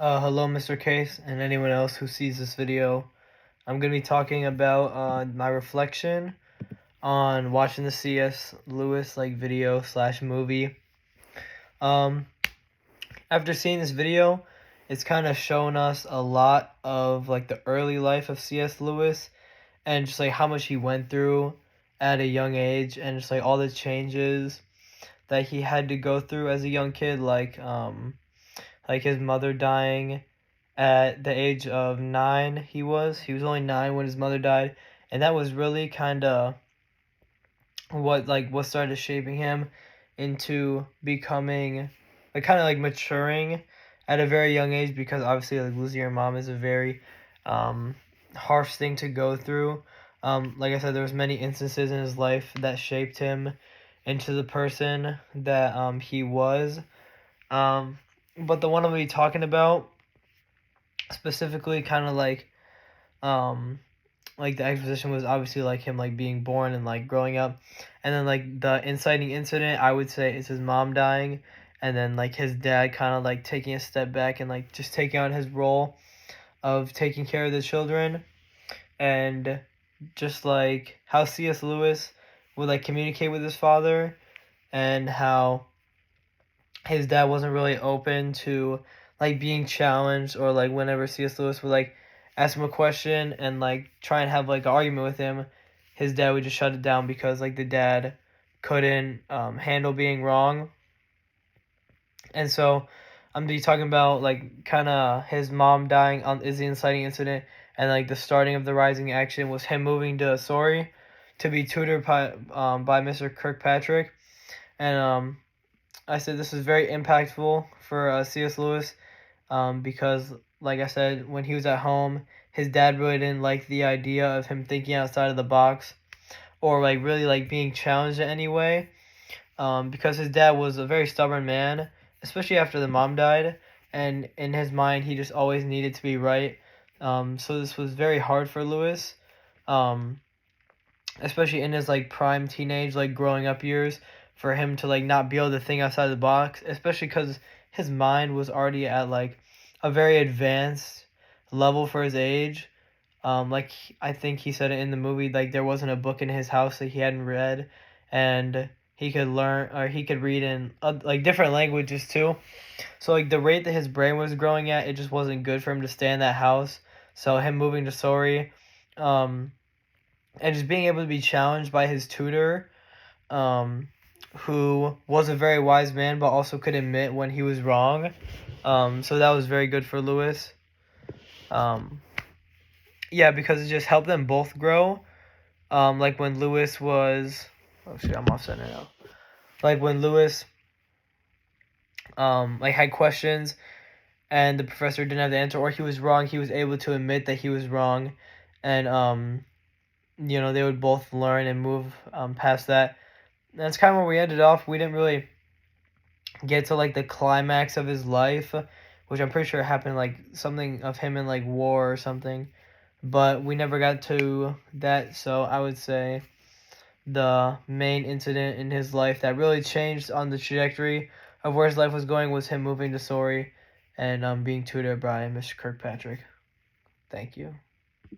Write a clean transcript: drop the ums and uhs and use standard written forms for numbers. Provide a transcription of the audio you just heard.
Hello, Mr. Case, and anyone else who sees this video. I'm going to be talking about my reflection on watching the C.S. Lewis video slash movie. Um, After seeing this video, it's kind of shown us a lot of the early life of C.S. Lewis and just how much he went through at a young age, and just all the changes that he had to go through as a young kid, like his mother dying at the age of 9. He was only 9 when his mother died, and that was really kind of what started shaping him into becoming maturing at a very young age, because obviously losing your mom is a very harsh thing to go through. Like I said, there was many instances in his life that shaped him into the person that he was. But the one I'm going to be talking about specifically, the exposition was obviously him being born and growing up, and then the inciting incident, I would say, is his mom dying, and then his dad kind of taking a step back and just taking on his role of taking care of the children, and just how C.S. Lewis would communicate with his father, and how his dad wasn't really open to being challenged, or whenever C.S. Lewis would ask him a question and try and have an argument with him, his dad would just shut it down because the dad couldn't handle being wrong. And so I'm gonna be talking about kind of his mom dying is the inciting incident, and the starting of the rising action was him moving to Surrey to be tutored by Mr. Kirkpatrick. And I said this is very impactful for C.S. Lewis, because, like I said, when he was at home, his dad really didn't like the idea of him thinking outside of the box, or really being challenged in any way, because his dad was a very stubborn man, especially after the mom died, and in his mind he just always needed to be right. So this was very hard for Lewis, especially in his prime teenage growing up years, for him to not be able to think outside the box, especially because his mind was already at a very advanced level for his age. I think he said it in the movie, there wasn't a book in his house that he hadn't read, and he could learn, or he could read in different languages too. So the rate that his brain was growing at, it just wasn't good for him to stay in that house. So him moving to Surrey, and just being able to be challenged by his tutor, who was a very wise man but also could admit when he was wrong. So that was very good for Lewis. Yeah, because it just helped them both grow. When Lewis was... Oh shit, I'm off center now. When Lewis had questions and the professor didn't have the answer, or he was wrong, he was able to admit that he was wrong, and they would both learn and move past that. And that's kind of where we ended off. We didn't really get to the climax of his life, which I'm pretty sure happened something of him in war or something, but we never got to that. So I would say the main incident in his life that really changed on the trajectory of where his life was going was him moving to Surrey and being tutored by Mr. Kirkpatrick. Thank you.